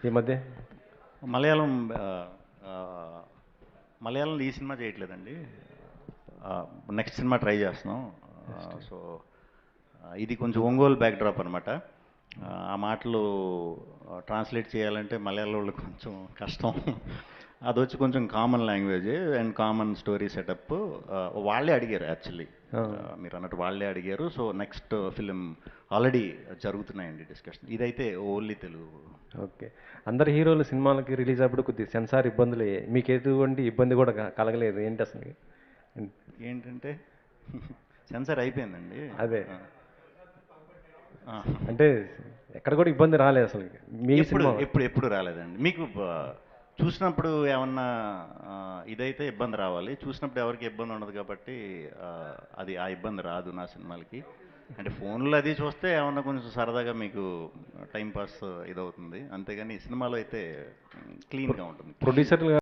ఈ మధ్య? మలయాళం మలయాళంలో ఈ సినిమా చేయట్లేదండి. నెక్స్ట్ సినిమా ట్రై చేస్తున్నాం. సో ఇది కొంచెం ఒంగోలు బ్యాక్డ్రాప్ అనమాట. ఆ మాటలు ట్రాన్స్లేట్ చేయాలంటే మలయాళంలో కొంచెం కష్టం. అది వచ్చి కొంచెం common language and common story setup. వాళ్ళే అడిగారు యాక్చువల్లీ, మీరు అన్నట్టు వాళ్ళే అడిగారు. సో నెక్స్ట్ ఫిలిం ఆల్రెడీ జరుగుతున్నాయండి డిస్కషన్. ఇదైతే ఓన్లీ తెలుగు. ఓకే. అందరు హీరోలు సినిమాలకి రిలీజ్ అప్పుడు కొద్దిగా సెన్సార్ ఇబ్బందులు మీకు ఎటువంటి ఇబ్బంది కూడా కలగలేదు ఏంటి అసలు? ఏంటంటే సెన్సార్ అయిపోయిందండి. అదే అంటే ఎక్కడ కూడా ఇబ్బంది రాలేదు అసలు మీ సినిమా? ఎప్పుడు రాలేదండి. మీకు చూసినప్పుడు ఏమన్నా ఇదైతే ఇబ్బంది రావాలి, చూసినప్పుడు ఎవరికి ఇబ్బంది ఉండదు కాబట్టి అది ఆ ఇబ్బంది రాదు నా సినిమాలకి. అంటే ఫోన్లో అది చూస్తే ఏమన్నా కొంచెం సరదాగా మీకు టైంపాస్ ఇదవుతుంది, అంతేగాని సినిమాలో అయితే క్లీన్గా ఉంటుంది. ప్రొడ్యూసర్లు